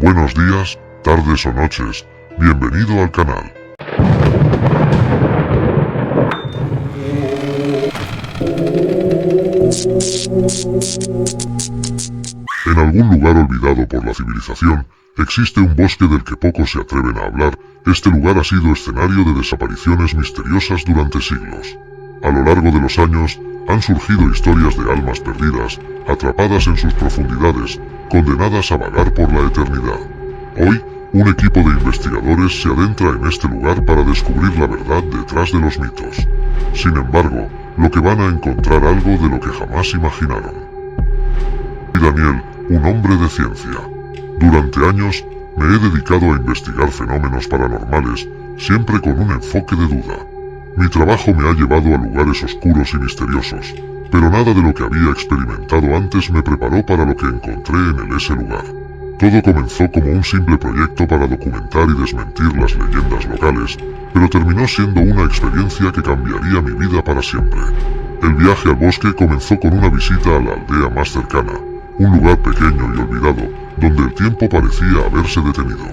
Buenos días, tardes o noches, bienvenido al canal. En algún lugar olvidado por la civilización, existe un bosque del que pocos se atreven a hablar. Este lugar ha sido escenario de desapariciones misteriosas durante siglos. A lo largo de los años, han surgido historias de almas perdidas, atrapadas en sus profundidades, condenadas a vagar por la eternidad. Hoy, un equipo de investigadores se adentra en este lugar para descubrir la verdad detrás de los mitos. Sin embargo, lo que van a encontrar algo de lo que jamás imaginaron. Soy Daniel, un hombre de ciencia. Durante años, me he dedicado a investigar fenómenos paranormales, siempre con un enfoque de duda. Mi trabajo me ha llevado a lugares oscuros y misteriosos, pero nada de lo que había experimentado antes me preparó para lo que encontré en ese lugar. Todo comenzó como un simple proyecto para documentar y desmentir las leyendas locales, pero terminó siendo una experiencia que cambiaría mi vida para siempre. El viaje al bosque comenzó con una visita a la aldea más cercana, un lugar pequeño y olvidado, donde el tiempo parecía haberse detenido.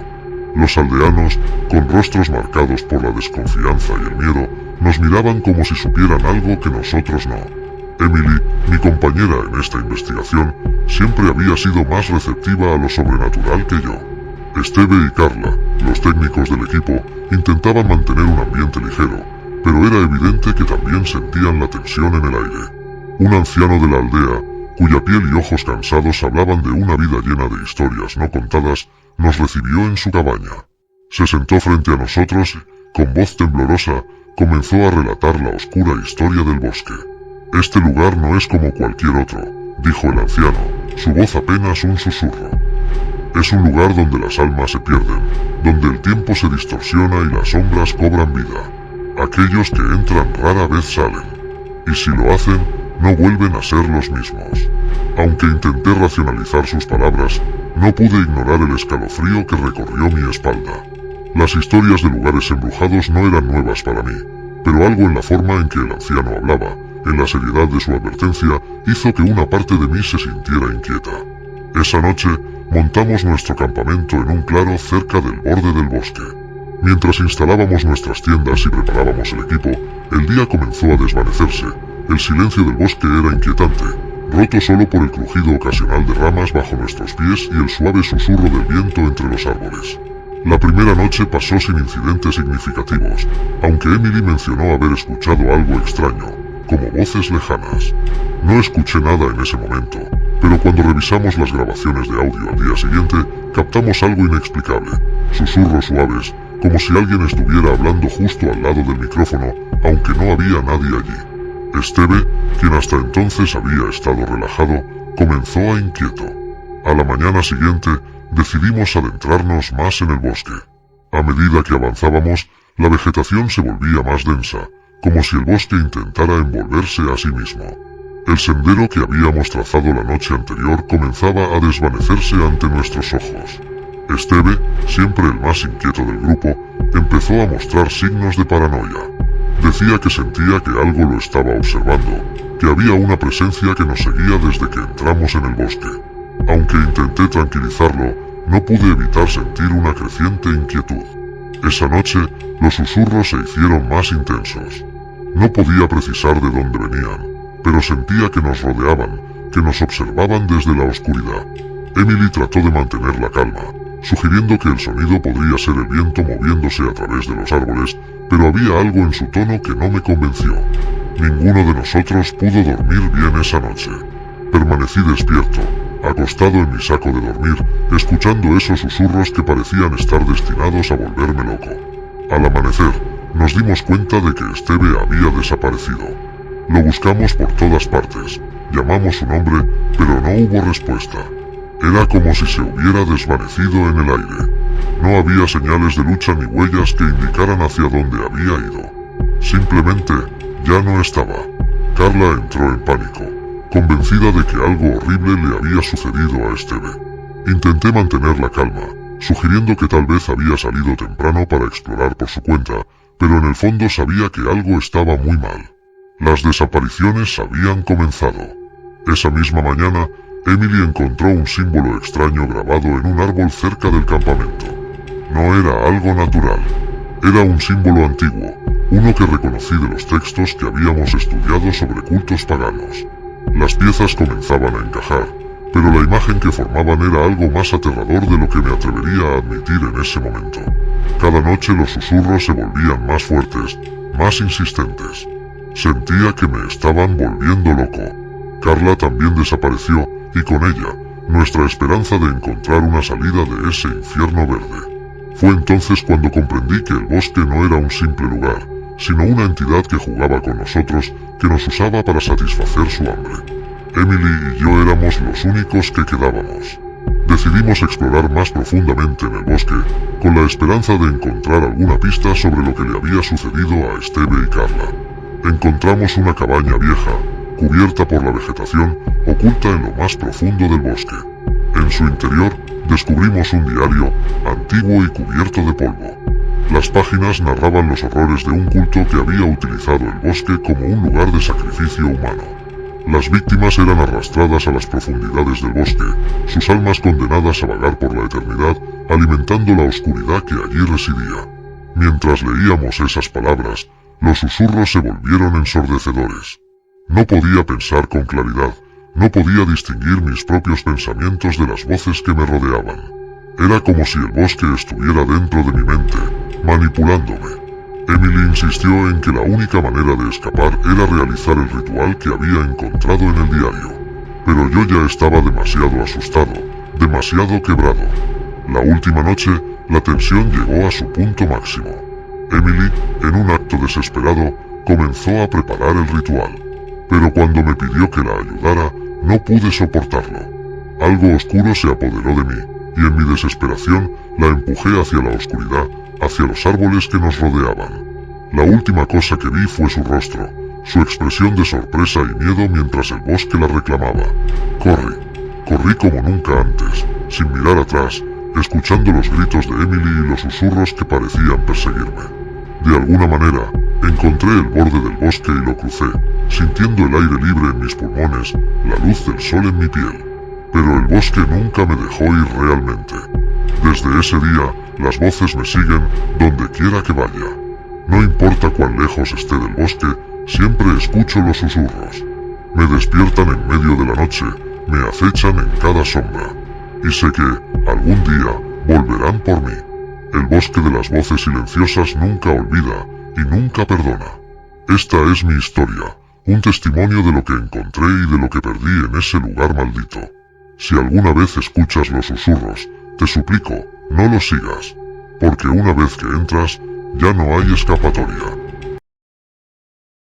Los aldeanos, con rostros marcados por la desconfianza y el miedo, nos miraban como si supieran algo que nosotros no. Emily, mi compañera en esta investigación, siempre había sido más receptiva a lo sobrenatural que yo. Esteve y Carla, los técnicos del equipo, intentaban mantener un ambiente ligero, pero era evidente que también sentían la tensión en el aire. Un anciano de la aldea, cuya piel y ojos cansados hablaban de una vida llena de historias no contadas, nos recibió en su cabaña. Se sentó frente a nosotros y, con voz temblorosa, comenzó a relatar la oscura historia del bosque. «Este lugar no es como cualquier otro», dijo el anciano, su voz apenas un susurro. «Es un lugar donde las almas se pierden, donde el tiempo se distorsiona y las sombras cobran vida. Aquellos que entran rara vez salen, y si lo hacen, no vuelven a ser los mismos». Aunque intenté racionalizar sus palabras, no pude ignorar el escalofrío que recorrió mi espalda. Las historias de lugares embrujados no eran nuevas para mí, pero algo en la forma en que el anciano hablaba, en la seriedad de su advertencia, hizo que una parte de mí se sintiera inquieta. Esa noche, montamos nuestro campamento en un claro cerca del borde del bosque. Mientras instalábamos nuestras tiendas y preparábamos el equipo, el día comenzó a desvanecerse. El silencio del bosque era inquietante, roto solo por el crujido ocasional de ramas bajo nuestros pies y el suave susurro del viento entre los árboles. La primera noche pasó sin incidentes significativos, aunque Emily mencionó haber escuchado algo extraño, como voces lejanas. No escuché nada en ese momento, pero cuando revisamos las grabaciones de audio al día siguiente, captamos algo inexplicable, susurros suaves, como si alguien estuviera hablando justo al lado del micrófono, aunque no había nadie allí. Esteve, quien hasta entonces había estado relajado, comenzó a inquieto. A la mañana siguiente, decidimos adentrarnos más en el bosque. A medida que avanzábamos, la vegetación se volvía más densa, como si el bosque intentara envolverse a sí mismo. El sendero que habíamos trazado la noche anterior comenzaba a desvanecerse ante nuestros ojos. Esteve, siempre el más inquieto del grupo, empezó a mostrar signos de paranoia. Decía que sentía que algo lo estaba observando, que había una presencia que nos seguía desde que entramos en el bosque. Aunque intenté tranquilizarlo, no pude evitar sentir una creciente inquietud. Esa noche, los susurros se hicieron más intensos. No podía precisar de dónde venían, pero sentía que nos rodeaban, que nos observaban desde la oscuridad. Emily trató de mantener la calma, sugiriendo que el sonido podría ser el viento moviéndose a través de los árboles, pero había algo en su tono que no me convenció. Ninguno de nosotros pudo dormir bien esa noche. Permanecí despierto, acostado en mi saco de dormir, escuchando esos susurros que parecían estar destinados a volverme loco. Al amanecer, nos dimos cuenta de que Esteve había desaparecido. Lo buscamos por todas partes, llamamos su nombre, pero no hubo respuesta. Era como si se hubiera desvanecido en el aire. No había señales de lucha ni huellas que indicaran hacia dónde había ido. Simplemente, ya no estaba. Carla entró en pánico, convencida de que algo horrible le había sucedido a Esteve. Intenté mantener la calma, sugiriendo que tal vez había salido temprano para explorar por su cuenta, pero en el fondo sabía que algo estaba muy mal. Las desapariciones habían comenzado. Esa misma mañana, Emily encontró un símbolo extraño grabado en un árbol cerca del campamento. No era algo natural. Era un símbolo antiguo, uno que reconocí de los textos que habíamos estudiado sobre cultos paganos. Las piezas comenzaban a encajar, pero la imagen que formaban era algo más aterrador de lo que me atrevería a admitir en ese momento. Cada noche los susurros se volvían más fuertes, más insistentes. Sentía que me estaban volviendo loco. Carla también desapareció, y con ella, nuestra esperanza de encontrar una salida de ese infierno verde. Fue entonces cuando comprendí que el bosque no era un simple lugar, sino una entidad que jugaba con nosotros, que nos usaba para satisfacer su hambre. Emily y yo éramos los únicos que quedábamos. Decidimos explorar más profundamente en el bosque, con la esperanza de encontrar alguna pista sobre lo que le había sucedido a Esteve y Carla. Encontramos una cabaña vieja, cubierta por la vegetación, oculta en lo más profundo del bosque. En su interior, descubrimos un diario, antiguo y cubierto de polvo. Las páginas narraban los horrores de un culto que había utilizado el bosque como un lugar de sacrificio humano. Las víctimas eran arrastradas a las profundidades del bosque, sus almas condenadas a vagar por la eternidad, alimentando la oscuridad que allí residía. Mientras leíamos esas palabras, los susurros se volvieron ensordecedores. No podía pensar con claridad, no podía distinguir mis propios pensamientos de las voces que me rodeaban. Era como si el bosque estuviera dentro de mi mente, manipulándome. Emily insistió en que la única manera de escapar era realizar el ritual que había encontrado en el diario. Pero yo ya estaba demasiado asustado, demasiado quebrado. La última noche, la tensión llegó a su punto máximo. Emily, en un acto desesperado, comenzó a preparar el ritual. Pero cuando me pidió que la ayudara, no pude soportarlo. Algo oscuro se apoderó de mí, y en mi desesperación, la empujé hacia la oscuridad, hacia los árboles que nos rodeaban. La última cosa que vi fue su rostro, su expresión de sorpresa y miedo mientras el bosque la reclamaba. Corrí como nunca antes, sin mirar atrás, escuchando los gritos de Emily y los susurros que parecían perseguirme. De alguna manera, encontré el borde del bosque y lo crucé, sintiendo el aire libre en mis pulmones, la luz del sol en mi piel. Pero el bosque nunca me dejó ir realmente. Desde ese día, las voces me siguen donde quiera que vaya. No importa cuán lejos esté del bosque, siempre escucho los susurros. Me despiertan en medio de la noche, me acechan en cada sombra. Y sé que, algún día, volverán por mí. El bosque de las voces silenciosas nunca olvida, y nunca perdona. Esta es mi historia, un testimonio de lo que encontré y de lo que perdí en ese lugar maldito. Si alguna vez escuchas los susurros, te suplico, no los sigas, porque una vez que entras, ya no hay escapatoria.